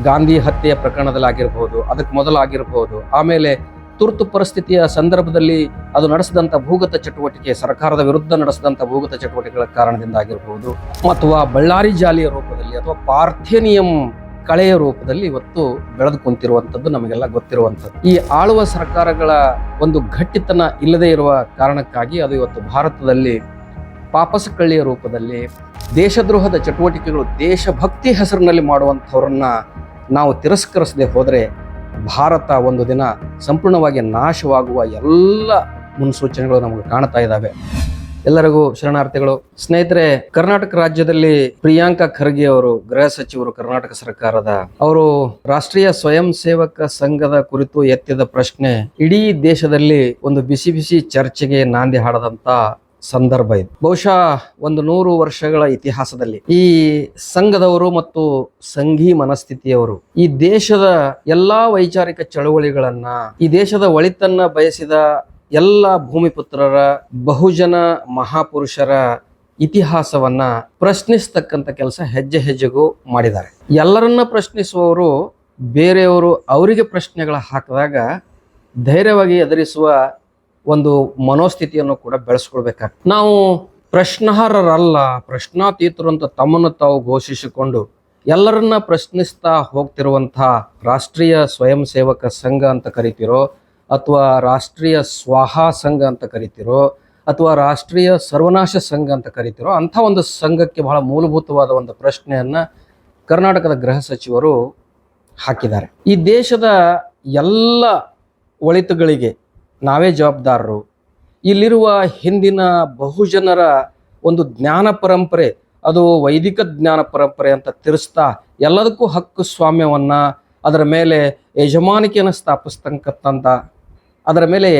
ಗಾಂಧಿ ಹತ್ಯೆಯ ಪ್ರಕರಣದಲ್ಲಾಗಿರ್ಬೋದು, ಅದಕ್ಕೆ ಮೊದಲಾಗಿರ್ಬೋದು, ಆಮೇಲೆ ತುರ್ತು ಪರಿಸ್ಥಿತಿಯ ಸಂದರ್ಭದಲ್ಲಿ ಅದು ನಡೆಸಿದಂಥ ಭೂಗತ ಚಟುವಟಿಕೆ, ಸರ್ಕಾರದ ವಿರುದ್ಧ ನಡೆಸಿದಂಥ ಭೂಗತ ಚಟುವಟಿಕೆಗಳ ಕಾರಣದಿಂದ ಆಗಿರ್ಬೋದು, ಅಥವಾ ಬಳ್ಳಾರಿ ಜಾಲಿಯ ರೂಪದಲ್ಲಿ ಅಥವಾ ಪಾರ್ಥೇನಿಯಂ ಕಳೆಯ ರೂಪದಲ್ಲಿ ಇವತ್ತು ಬೆಳೆದು ಕುಂತಿರುವಂಥದ್ದು ನಮಗೆಲ್ಲ ಗೊತ್ತಿರುವಂಥದ್ದು. ಈ ಆಳುವ ಸರ್ಕಾರಗಳ ಒಂದು ಗಟ್ಟಿತನ ಇಲ್ಲದೆ ಇರುವ ಕಾರಣಕ್ಕಾಗಿ ಅದು ಇವತ್ತು ಭಾರತದಲ್ಲಿ ಪಾಪಸ ಕಳ್ಳಿಯ ರೂಪದಲ್ಲಿ ದೇಶದ್ರೋಹದ ಚಟುವಟಿಕೆಗಳು, ದೇಶಭಕ್ತಿ ಹೆಸರಿನಲ್ಲಿ ಮಾಡುವಂಥವ್ರನ್ನ ನಾವು ತಿರಸ್ಕರಿಸದೆ ಹೋದರೆ ಭಾರತ ಒಂದು ದಿನ ಸಂಪೂರ್ಣವಾಗಿ ನಾಶವಾಗುವ ಎಲ್ಲ ಮುನ್ಸೂಚನೆಗಳು ನಮಗೆ ಕಾಣ್ತಾ ಇದ್ದಾವೆ. ಎಲ್ಲರಿಗೂ ಶರಣಾರ್ಥಿಗಳು. ಸ್ನೇಹಿತರೆ, ಕರ್ನಾಟಕ ರಾಜ್ಯದಲ್ಲಿ ಪ್ರಿಯಾಂಕಾ ಖರ್ಗೆ ಅವರು ಗೃಹ ಸಚಿವರು, ಕರ್ನಾಟಕ ಸರ್ಕಾರದ ಅವರು ರಾಷ್ಟ್ರೀಯ ಸ್ವಯಂ ಸೇವಕ ಸಂಘದ ಕುರಿತು ಎತ್ತಿದ ಪ್ರಶ್ನೆ ಇಡೀ ದೇಶದಲ್ಲಿ ಒಂದು ಬಿಸಿ ಬಿಸಿ ಚರ್ಚೆಗೆ ನಾಂದಿ ಹಾಡದಂತ ಸಂದರ್ಭ ಇದು. ಬಹುಶಃ ಒಂದು 100 ವರ್ಷಗಳ ಇತಿಹಾಸದಲ್ಲಿ ಈ ಸಂಘದವರು ಮತ್ತು ಸಂಘಿ ಮನಸ್ಥಿತಿಯವರು ಈ ದೇಶದ ಎಲ್ಲಾ ವೈಚಾರಿಕ ಚಳವಳಿಗಳನ್ನ, ಈ ದೇಶದ ಒಳಿತನ್ನ ಬಯಸಿದ ಎಲ್ಲ ಭೂಮಿಪುತ್ರರ, ಬಹುಜನ ಮಹಾಪುರುಷರ ಇತಿಹಾಸವನ್ನ ಪ್ರಶ್ನಿಸ್ತಕ್ಕಂಥ ಕೆಲಸ ಹೆಜ್ಜೆ ಹೆಜ್ಜೆಗೂ ಮಾಡಿದ್ದಾರೆ. ಎಲ್ಲರನ್ನ ಪ್ರಶ್ನಿಸುವವರು ಬೇರೆಯವರು ಅವರಿಗೆ ಪ್ರಶ್ನೆಗಳ ಹಾಕಿದಾಗ ಧೈರ್ಯವಾಗಿ ಎದುರಿಸುವ ಒಂದು ಮನೋಸ್ಥಿತಿಯನ್ನು ಕೂಡ ಬೆಳೆಸ್ಕೊಳ್ಬೇಕಾಗ್ತದೆ. ನಾವು ಪ್ರಶ್ನಾರ್ಹರಲ್ಲ, ಪ್ರಶ್ನಾತೀತರು ಅಂತ ತಮ್ಮನ್ನು ತಾವು ಘೋಷಿಸಿಕೊಂಡು ಎಲ್ಲರನ್ನ ಪ್ರಶ್ನಿಸ್ತಾ ಹೋಗ್ತಿರುವಂತಹ ರಾಷ್ಟ್ರೀಯ ಸ್ವಯಂ ಸೇವಕ ಸಂಘ ಅಂತ ಕರಿತಿರೋ, ಅಥವಾ ರಾಷ್ಟ್ರೀಯ ಸ್ವಾಹ ಸಂಘ ಅಂತ ಕರಿತಿರೋ, ಅಥವಾ ರಾಷ್ಟ್ರೀಯ ಸರ್ವನಾಶ ಸಂಘ ಅಂತ ಕರಿತಿರೋ, ಅಂಥ ಒಂದು ಸಂಘಕ್ಕೆ ಬಹಳ ಮೂಲಭೂತವಾದ ಒಂದು ಪ್ರಶ್ನೆಯನ್ನ ಕರ್ನಾಟಕದ ಗೃಹ ಸಚಿವರು ಹಾಕಿದ್ದಾರೆ. ಈ ದೇಶದ ಎಲ್ಲ ಒಳಿತುಗಳಿಗೆ ನಾವೇ ಜವಾಬ್ದಾರರು. ಇಲ್ಲಿರುವ ಹಿಂದಿನ ಬಹುಜನರ ಒಂದು ಜ್ಞಾನ ಪರಂಪರೆ, ಅದು ವೈದಿಕ ಜ್ಞಾನ ಪರಂಪರೆ ಅಂತ ತಿರ್ಸ್ತಾ ಎಲ್ಲದಕ್ಕೂ ಹಕ್ಕು ಸ್ವಾಮ್ಯವನ್ನ, ಅದರ ಮೇಲೆ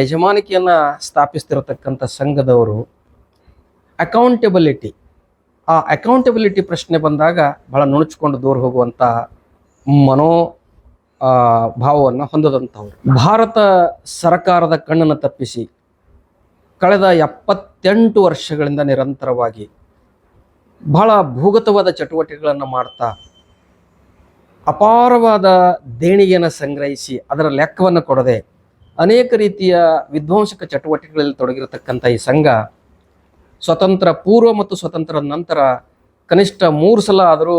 ಯಜಮಾನಿಕೆಯನ್ನು ಸ್ಥಾಪಿಸ್ತಿರತಕ್ಕಂಥ ಸಂಘದವರು ಅಕೌಂಟಬಿಲಿಟಿ ಪ್ರಶ್ನೆ ಬಂದಾಗ ಬಹಳ ನುಣುಚ್ಕೊಂಡು ದೂರ ಹೋಗುವಂಥ ಭಾವವನ್ನು ಹೊಂದದಂಥವ್ರು. ಭಾರತ ಸರ್ಕಾರದ ಕಣ್ಣನ್ನು ತಪ್ಪಿಸಿ ಕಳೆದ 78 ವರ್ಷಗಳಿಂದ ನಿರಂತರವಾಗಿ ಬಹಳ ಭೂಗತವಾದ ಚಟುವಟಿಕೆಗಳನ್ನು ಮಾಡ್ತಾ ಅಪಾರವಾದ ದೇಣಿಗೆಯನ್ನು ಸಂಗ್ರಹಿಸಿ ಅದರ ಲೆಕ್ಕವನ್ನು ಕೊಡದೆ ಅನೇಕ ರೀತಿಯ ವಿಧ್ವಂಸಕ ಚಟುವಟಿಕೆಗಳಲ್ಲಿ ತೊಡಗಿರತಕ್ಕಂಥ ಈ ಸಂಘ ಸ್ವತಂತ್ರ ಪೂರ್ವ ಮತ್ತು ಸ್ವತಂತ್ರ ನಂತರ ಕನಿಷ್ಠ 3 ಸಲ ಆದರೂ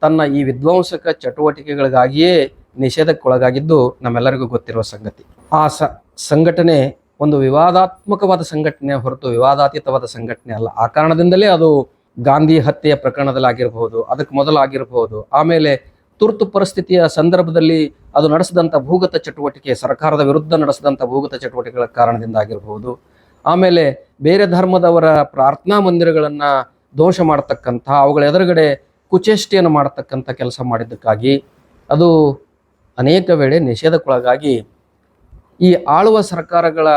ತನ್ನ ಈ ವಿಧ್ವಂಸಕ ಚಟುವಟಿಕೆಗಳಿಗಾಗಿಯೇ ನಿಷೇಧಕ್ಕೊಳಗಾಗಿದ್ದು ನಮ್ಮೆಲ್ಲರಿಗೂ ಗೊತ್ತಿರುವ ಸಂಗತಿ. ಆ ಸಂಘಟನೆ ಒಂದು ವಿವಾದಾತ್ಮಕವಾದ ಸಂಘಟನೆ ಹೊರತು ವಿವಾದಾತೀತವಾದ ಸಂಘಟನೆ ಅಲ್ಲ. ಆ ಕಾರಣದಿಂದಲೇ ಅದು ಗಾಂಧಿ ಹತ್ಯೆಯ ಪ್ರಕರಣದಲ್ಲಾಗಿರ್ಬೋದು, ಅದಕ್ಕೆ ಮೊದಲಾಗಿರ್ಬೋದು, ಆಮೇಲೆ ತುರ್ತು ಪರಿಸ್ಥಿತಿಯ ಸಂದರ್ಭದಲ್ಲಿ ಅದು ನಡೆಸಿದಂಥ ಭೂಗತ ಚಟುವಟಿಕೆ, ಸರ್ಕಾರದ ವಿರುದ್ಧ ನಡೆಸಿದಂಥ ಭೂಗತ ಚಟುವಟಿಕೆಗಳ ಕಾರಣದಿಂದ ಆಗಿರ್ಬೋದು, ಆಮೇಲೆ ಬೇರೆ ಧರ್ಮದವರ ಪ್ರಾರ್ಥನಾ ಮಂದಿರಗಳನ್ನು ಧ್ವಂಸ ಮಾಡತಕ್ಕಂಥ, ಅವುಗಳ ಎದುರುಗಡೆ ಕುಚೇಷ್ಟೆಯನ್ನು ಮಾಡತಕ್ಕಂಥ ಕೆಲಸ ಮಾಡಿದ್ದಕ್ಕಾಗಿ ಅದು ಅನೇಕ ವೇಳೆ ನಿಷೇಧಕ್ಕೊಳಗಾಗಿ ಈ ಆಳುವ ಸರ್ಕಾರಗಳ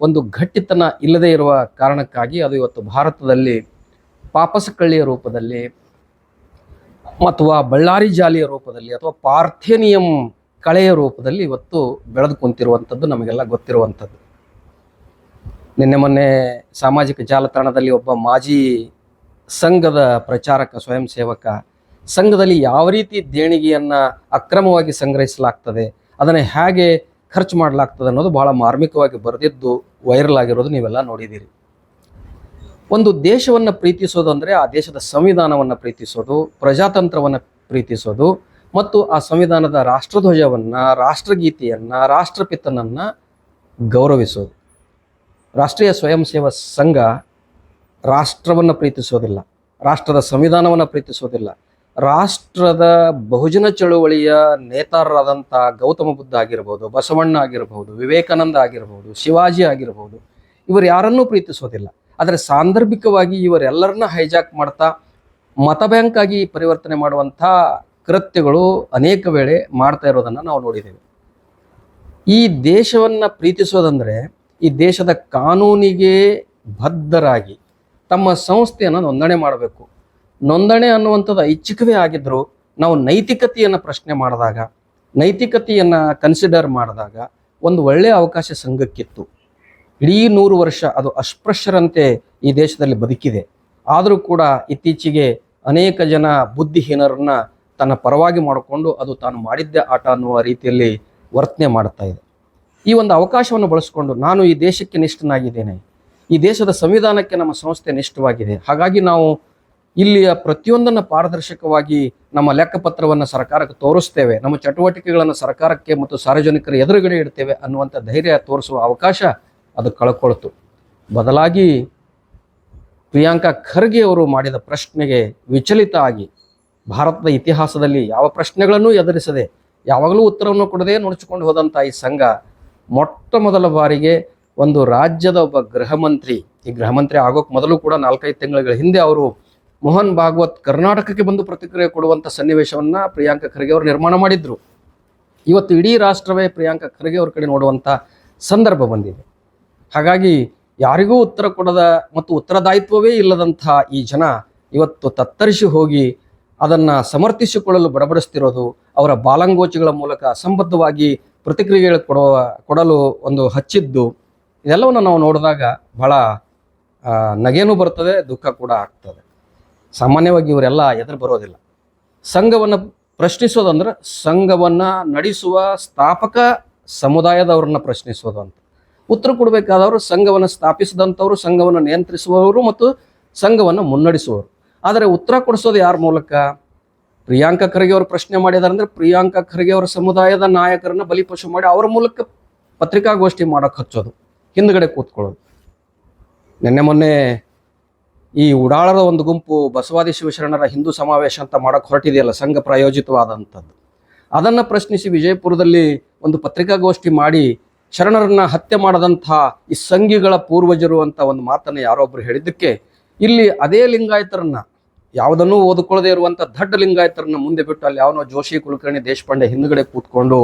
ಒಂದು ಗಟ್ಟಿತನ ಇಲ್ಲದೆ ಇರುವ ಕಾರಣಕ್ಕಾಗಿ ಅದು ಇವತ್ತು ಭಾರತದಲ್ಲಿ ಪಾಪಸ ಕಳ್ಳಿಯ ರೂಪದಲ್ಲಿ ಅಥವಾ ಬಳ್ಳಾರಿ ಜಾಲಿಯ ರೂಪದಲ್ಲಿ ಅಥವಾ ಪಾರ್ಥೇನಿಯಂ ಕಳೆಯ ರೂಪದಲ್ಲಿ ಇವತ್ತು ಬೆಳೆದು ಕುಂತಿರುವಂಥದ್ದು ನಮಗೆಲ್ಲ ಗೊತ್ತಿರುವಂಥದ್ದು. ನಿನ್ನೆ ಮೊನ್ನೆ ಸಾಮಾಜಿಕ ಜಾಲತಾಣದಲ್ಲಿ ಒಬ್ಬ ಮಾಜಿ ಸಂಘದ ಪ್ರಚಾರಕ, ಸ್ವಯಂ ಸೇವಕ, ಸಂಘದಲ್ಲಿ ಯಾವ ರೀತಿ ದೇಣಿಗೆಯನ್ನು ಅಕ್ರಮವಾಗಿ ಸಂಗ್ರಹಿಸಲಾಗ್ತದೆ, ಅದನ್ನು ಹೇಗೆ ಖರ್ಚು ಮಾಡಲಾಗ್ತದೆ ಅನ್ನೋದು ಬಹಳ ಮಾರ್ಮಿಕವಾಗಿ ಬರೆದಿದ್ದು ವೈರಲ್ ಆಗಿರೋದು ನೀವೆಲ್ಲ ನೋಡಿದ್ದೀರಿ. ಒಂದು ದೇಶವನ್ನು ಪ್ರೀತಿಸೋದು ಅಂದರೆ ಆ ದೇಶದ ಸಂವಿಧಾನವನ್ನು ಪ್ರೀತಿಸೋದು, ಪ್ರಜಾತಂತ್ರವನ್ನು ಪ್ರೀತಿಸೋದು ಮತ್ತು ಆ ಸಂವಿಧಾನದ ರಾಷ್ಟ್ರಧ್ವಜವನ್ನು, ರಾಷ್ಟ್ರಗೀತೆಯನ್ನು, ರಾಷ್ಟ್ರಪಿತನನ್ನು ಗೌರವಿಸೋದು. ರಾಷ್ಟ್ರೀಯ ಸ್ವಯಂ ಸೇವಾ ಸಂಘ ರಾಷ್ಟ್ರವನ್ನು ಪ್ರೀತಿಸೋದಿಲ್ಲ, ರಾಷ್ಟ್ರದ ಸಂವಿಧಾನವನ್ನು ಪ್ರೀತಿಸೋದಿಲ್ಲ. ರಾಷ್ಟ್ರದ ಬಹುಜನ ಚಳುವಳಿಯ ನೇತಾರರಾದಂಥ ಗೌತಮ ಬುದ್ಧ ಆಗಿರ್ಬೋದು, ಬಸವಣ್ಣ ಆಗಿರ್ಬೋದು, ವಿವೇಕಾನಂದ ಆಗಿರ್ಬೋದು, ಶಿವಾಜಿ ಆಗಿರ್ಬೋದು, ಇವರು ಯಾರನ್ನೂ ಪ್ರೀತಿಸೋದಿಲ್ಲ. ಆದರೆ ಸಾಂದರ್ಭಿಕವಾಗಿ ಇವರೆಲ್ಲರನ್ನ ಹೈಜಾಕ್ ಮಾಡ್ತಾ ಮತ ಬ್ಯಾಂಕ್ ಆಗಿ ಪರಿವರ್ತನೆ ಮಾಡುವಂಥ ಕೃತ್ಯಗಳು ಅನೇಕ ವೇಳೆ ಮಾಡ್ತಾ ಇರೋದನ್ನು ನಾವು ನೋಡಿದ್ದೇವೆ. ಈ ದೇಶವನ್ನು ಪ್ರೀತಿಸೋದಂದರೆ ಈ ದೇಶದ ಕಾನೂನಿಗೆ ಬದ್ಧರಾಗಿ ತಮ್ಮ ಸಂಸ್ಥೆಯನ್ನು ನೋಂದಣಿ ಮಾಡಬೇಕು. ನೋಂದಣಿ ಅನ್ನುವಂಥದ್ದು ಐಚ್ಛಿಕವೇ ಆಗಿದ್ದರೂ ನಾವು ನೈತಿಕತೆಯನ್ನು ಪ್ರಶ್ನೆ ಮಾಡಿದಾಗ, ನೈತಿಕತೆಯನ್ನು ಕನ್ಸಿಡರ್ ಮಾಡಿದಾಗ ಒಂದು ಒಳ್ಳೆಯ ಅವಕಾಶ ಸಂಘಕ್ಕಿತ್ತು. ಇಡೀ 100 ವರ್ಷ ಅದು ಅಸ್ಪೃಶ್ಯರಂತೆ ಈ ದೇಶದಲ್ಲಿ ಬದುಕಿದೆ. ಆದರೂ ಕೂಡ ಇತ್ತೀಚೆಗೆ ಅನೇಕ ಜನ ಬುದ್ಧಿಹೀನರನ್ನ ತನ್ನ ಪರವಾಗಿ ಮಾಡಿಕೊಂಡು ಅದು ತಾನು ಮಾಡಿದ್ದೇ ಆಟ ಅನ್ನುವ ರೀತಿಯಲ್ಲಿ ವರ್ತನೆ ಮಾಡ್ತಾ ಇದೆ. ಈ ಒಂದು ಅವಕಾಶವನ್ನು ಬಳಸಿಕೊಂಡು ನಾನು ಈ ದೇಶಕ್ಕೆ ನಿಷ್ಠನಾಗಿದ್ದೇನೆ, ಈ ದೇಶದ ಸಂವಿಧಾನಕ್ಕೆ ನಮ್ಮ ಸಂಸ್ಥೆ ನಿಷ್ಠವಾಗಿದೆ, ಹಾಗಾಗಿ ನಾವು ಇಲ್ಲಿಯ ಪ್ರತಿಯೊಂದನ್ನು ಪಾರದರ್ಶಕವಾಗಿ ನಮ್ಮ ಲೆಕ್ಕಪತ್ರವನ್ನು ಸರ್ಕಾರಕ್ಕೆ ತೋರಿಸ್ತೇವೆ, ನಮ್ಮ ಚಟುವಟಿಕೆಗಳನ್ನು ಸರ್ಕಾರಕ್ಕೆ ಮತ್ತು ಸಾರ್ವಜನಿಕರ ಎದುರುಗಡೆ ಇಡ್ತೇವೆ ಅನ್ನುವಂಥ ಧೈರ್ಯ ತೋರಿಸುವ ಅವಕಾಶ ಅದು ಕಳ್ಕೊಳ್ತು. ಬದಲಾಗಿ ಪ್ರಿಯಾಂಕಾ ಖರ್ಗೆ ಅವರು ಮಾಡಿದ ಪ್ರಶ್ನೆಗೆ ವಿಚಲಿತ ಆಗಿ ಭಾರತದ ಇತಿಹಾಸದಲ್ಲಿ ಯಾವ ಪ್ರಶ್ನೆಗಳನ್ನೂ ಎದುರಿಸದೆ ಯಾವಾಗಲೂ ಉತ್ತರವನ್ನು ಕೊಡದೆ ನುಣುಚಿಕೊಂಡು ಹೋದಂಥ ಈ ಸಂಘ ಮೊಟ್ಟ ಮೊದಲ ಬಾರಿಗೆ ಒಂದು ರಾಜ್ಯದ ಒಬ್ಬ ಗೃಹ ಮಂತ್ರಿ, ಈ ಗೃಹ ಮಂತ್ರಿ ಆಗೋಕ್ಕೆ ಮೊದಲು ಕೂಡ 4-5 ತಿಂಗಳ ಹಿಂದೆ ಅವರು ಮೋಹನ್ ಭಾಗವತ್ ಕರ್ನಾಟಕಕ್ಕೆ ಬಂದು ಪ್ರತಿಕ್ರಿಯೆ ಕೊಡುವಂಥ ಸನ್ನಿವೇಶವನ್ನು ಪ್ರಿಯಾಂಕಾ ಖರ್ಗೆ ಅವರು ನಿರ್ಮಾಣ ಮಾಡಿದ್ರು. ಇವತ್ತು ಇಡೀ ರಾಷ್ಟ್ರವೇ ಪ್ರಿಯಾಂಕಾ ಖರ್ಗೆ ಅವ್ರ ಕಡೆ ನೋಡುವಂಥ ಸಂದರ್ಭ ಬಂದಿದೆ. ಹಾಗಾಗಿ ಯಾರಿಗೂ ಉತ್ತರ ಕೊಡದ ಮತ್ತು ಉತ್ತರದಾಯಿತ್ವವೇ ಇಲ್ಲದಂಥ ಈ ಜನ ಇವತ್ತು ತತ್ತರಿಸಿ ಹೋಗಿ ಅದನ್ನು ಸಮರ್ಥಿಸಿಕೊಳ್ಳಲು ಬಡಬಡಿಸ್ತಿರೋದು, ಅವರ ಬಾಲಂಗೋಚಿಗಳ ಮೂಲಕ ಅಸಂಬದ್ಧವಾಗಿ ಪ್ರತಿಕ್ರಿಯೆಗಳು ಕೊಡಲು ಒಂದು ಹಚ್ಚಿದ್ದು, ಇದೆಲ್ಲವನ್ನು ನಾವು ನೋಡಿದಾಗ ಬಹಳ ನಗೆನೂ ಬರ್ತದೆ, ದುಃಖ ಕೂಡ ಆಗ್ತದೆ. ಸಾಮಾನ್ಯವಾಗಿ ಇವರೆಲ್ಲ ಎದುರು ಬರೋದಿಲ್ಲ. ಸಂಘವನ್ನು ಪ್ರಶ್ನಿಸೋದಂದ್ರೆ ಸಂಘವನ್ನು ನಡೆಸುವ ಸ್ಥಾಪಕ ಸಮುದಾಯದವ್ರನ್ನ ಪ್ರಶ್ನಿಸೋದು ಅಂತ. ಉತ್ತರ ಕೊಡಬೇಕಾದವರು ಸಂಘವನ್ನು ಸ್ಥಾಪಿಸಿದಂಥವರು, ಸಂಘವನ್ನು ನಿಯಂತ್ರಿಸುವವರು ಮತ್ತು ಸಂಘವನ್ನು ಮುನ್ನಡೆಸುವವರು. ಆದರೆ ಉತ್ತರ ಕೊಡಿಸೋದು ಯಾರ ಮೂಲಕ? ಪ್ರಿಯಾಂಕಾ ಖರ್ಗೆ ಅವರು ಪ್ರಶ್ನೆ ಮಾಡಿದಾರೆ ಅಂದರೆ ಪ್ರಿಯಾಂಕಾ ಖರ್ಗೆ ಅವರ ಸಮುದಾಯದ ನಾಯಕರನ್ನು ಬಲಿಪಶು ಮಾಡಿ ಅವರ ಮೂಲಕ ಪತ್ರಿಕಾಗೋಷ್ಠಿ ಮಾಡೋಕೆ ಹಚ್ಚೋದು, ಹಿಂದ್ಗಡೆ ಕೂತ್ಕೊಳ್ಳೋದು. ನಿನ್ನೆ ಮೊನ್ನೆ ಈ ಉಡಾಳದ ಒಂದು ಗುಂಪು ಬಸವಾದಿ ಶಿವಶರಣರ ಹಿಂದೂ ಸಮಾವೇಶ ಅಂತ ಮಾಡೋಕ್ಕೆ ಹೊರಟಿದೆಯಲ್ಲ, ಸಂಘ ಪ್ರಾಯೋಜಿತವಾದಂಥದ್ದು, ಅದನ್ನು ಪ್ರಶ್ನಿಸಿ ವಿಜಯಪುರದಲ್ಲಿ ಒಂದು ಪತ್ರಿಕಾಗೋಷ್ಠಿ ಮಾಡಿ ಶರಣರನ್ನ ಹತ್ಯೆ ಮಾಡದಂಥ ಈ ಸಂಘಿಗಳ ಪೂರ್ವಜರು ಅಂತ ಒಂದು ಮಾತನ್ನು ಯಾರೊಬ್ಬರು ಹೇಳಿದ್ದಕ್ಕೆ ಇಲ್ಲಿ ಅದೇ ಲಿಂಗಾಯತರನ್ನ, ಯಾವುದನ್ನೂ ಓದಿಕೊಳ್ಳದೆ ಇರುವಂಥ ದಡ್ಡ ಲಿಂಗಾಯತರನ್ನ ಮುಂದೆ ಬಿಟ್ಟು ಅಲ್ಲಿ ಯಾವನೋ ಜೋಶಿ, ಕುಲಕರ್ಣಿ, ದೇಶಪಾಂಡೆ ಹಿಂದ್ಗಡೆ ಕೂತ್ಕೊಂಡು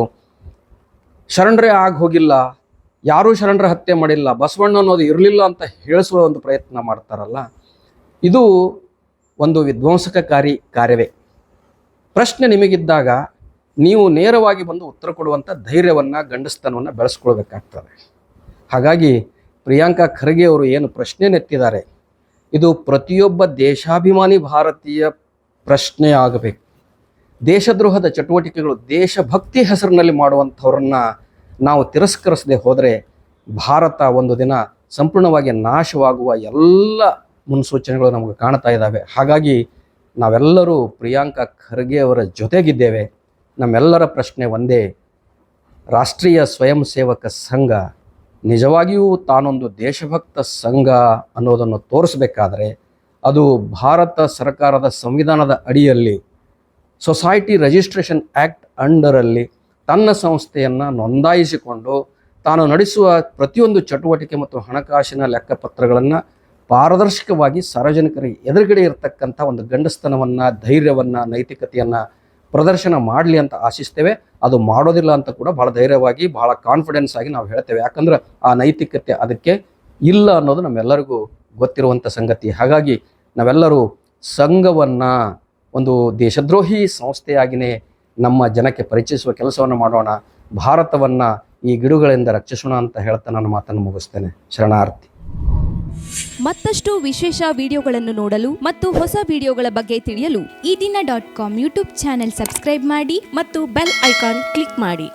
ಶರಣರೇ ಆಗಿ ಹೋಗಿಲ್ಲ, ಯಾರೂ ಶರಣರ ಹತ್ಯೆ ಮಾಡಿಲ್ಲ, ಬಸವಣ್ಣ ಅನ್ನೋದು ಇರಲಿಲ್ಲ ಅಂತ ಹೇಳಿಸುವ ಒಂದು ಪ್ರಯತ್ನ ಮಾಡ್ತಾರಲ್ಲ, ಇದು ಒಂದು ವಿಧ್ವಂಸಕಕಾರಿ ಕಾರ್ಯವೇ. ಪ್ರಶ್ನೆ ನಿಮಗಿದ್ದಾಗ ನೀವು ನೇರವಾಗಿ ಬಂದು ಉತ್ತರ ಕೊಡುವಂಥ ಧೈರ್ಯವನ್ನು, ಗಂಡಸ್ತನವನ್ನು ಬೆಳೆಸ್ಕೊಳ್ಬೇಕಾಗ್ತದೆ. ಹಾಗಾಗಿ ಪ್ರಿಯಾಂಕಾ ಖರ್ಗೆ ಅವರು ಏನು ಪ್ರಶ್ನೆ ನೆತ್ತಿದ್ದಾರೆ, ಇದು ಪ್ರತಿಯೊಬ್ಬ ದೇಶಾಭಿಮಾನಿ ಭಾರತೀಯ ಪ್ರಶ್ನೆ ಆಗಬೇಕು. ದೇಶದ್ರೋಹದ ಚಟುವಟಿಕೆಗಳು, ದೇಶಭಕ್ತಿ ಹೆಸರಿನಲ್ಲಿ ಮಾಡುವಂಥವ್ರನ್ನ ನಾವು ತಿರಸ್ಕರಿಸದೆ ಹೋದರೆ ಭಾರತ ಒಂದು ದಿನ ಸಂಪೂರ್ಣವಾಗಿ ನಾಶವಾಗುವ ಎಲ್ಲ ಮುನ್ಸೂಚನೆಗಳು ನಮಗೆ ಕಾಣ್ತಾ ಇದ್ದಾವೆ. ಹಾಗಾಗಿ ನಾವೆಲ್ಲರೂ ಪ್ರಿಯಾಂಕಾ ಖರ್ಗೆ ಅವರ ಜೊತೆಗಿದ್ದೇವೆ. ನಮ್ಮೆಲ್ಲರ ಪ್ರಶ್ನೆ ಒಂದೇ, ರಾಷ್ಟ್ರೀಯ ಸ್ವಯಂ ಸೇವಕ ಸಂಘ ನಿಜವಾಗಿಯೂ ತಾನೊಂದು ದೇಶಭಕ್ತ ಸಂಘ ಅನ್ನೋದನ್ನು ತೋರಿಸಬೇಕಾದ್ರೆ ಅದು ಭಾರತ ಸರ್ಕಾರದ ಸಂವಿಧಾನದ ಅಡಿಯಲ್ಲಿ ಸೊಸೈಟಿ ರಿಜಿಸ್ಟ್ರೇಷನ್ ಆ್ಯಕ್ಟ್ ಅಂಡರಲ್ಲಿ ತನ್ನ ಸಂಸ್ಥೆಯನ್ನು ನೋಂದಾಯಿಸಿಕೊಂಡು ತಾನು ನಡೆಸುವ ಪ್ರತಿಯೊಂದು ಚಟುವಟಿಕೆ ಮತ್ತು ಹಣಕಾಸಿನ ಲೆಕ್ಕಪತ್ರಗಳನ್ನು ಪಾರದರ್ಶಕವಾಗಿ ಸಾರ್ವಜನಿಕರಿಗೆ ಎದುರುಗಡೆ ಇರತಕ್ಕಂಥ ಒಂದು ಗಂಡಸ್ತನವನ್ನು, ಧೈರ್ಯವನ್ನು, ನೈತಿಕತೆಯನ್ನು ಪ್ರದರ್ಶನ ಮಾಡಲಿ ಅಂತ ಆಶಿಸ್ತೇವೆ. ಅದು ಮಾಡೋದಿಲ್ಲ ಅಂತ ಕೂಡ ಭಾಳ ಧೈರ್ಯವಾಗಿ, ಭಾಳ ಕಾನ್ಫಿಡೆನ್ಸ್ ಆಗಿ ನಾವು ಹೇಳ್ತೇವೆ. ಯಾಕಂದ್ರೆ ಆ ನೈತಿಕತೆ ಅದಕ್ಕೆ ಇಲ್ಲ ಅನ್ನೋದು ನಮ್ಮೆಲ್ಲರಿಗೂ ಗೊತ್ತಿರುವಂಥ ಸಂಗತಿ. ಹಾಗಾಗಿ ನಾವೆಲ್ಲರೂ ಸಂಘವನ್ನು ಒಂದು ದೇಶದ್ರೋಹಿ ಸಂಸ್ಥೆಯಾಗಿಯೇ ನಮ್ಮ ಜನಕ್ಕೆ ಪರಿಚಯಿಸುವ ಕೆಲಸವನ್ನು ಮಾಡೋಣ. ಭಾರತವನ್ನು ಈ ಗಿಡುಗಳಿಂದ ರಕ್ಷಿಸೋಣ ಅಂತ ಹೇಳ್ತಾ ನಾನು ಮಾತನ್ನು ಮುಗಿಸ್ತೇನೆ. ಶರಣಾರ್ಥಿ. ಮತ್ತಷ್ಟು ವಿಶೇಷ ವಿಡಿಯೋಗಳನ್ನು ನೋಡಲು ಮತ್ತು ಹೊಸ ವಿಡಿಯೋಗಳ ಬಗ್ಗೆ ತಿಳಿಯಲು EDina.com ಯೂಟ್ಯೂಬ್ ಚಾನೆಲ್ ಸಬ್ಸ್ಕ್ರೈಬ್ ಮಾಡಿ ಮತ್ತು ಬೆಲ್ ಐಕಾನ್ ಕ್ಲಿಕ್ ಮಾಡಿ.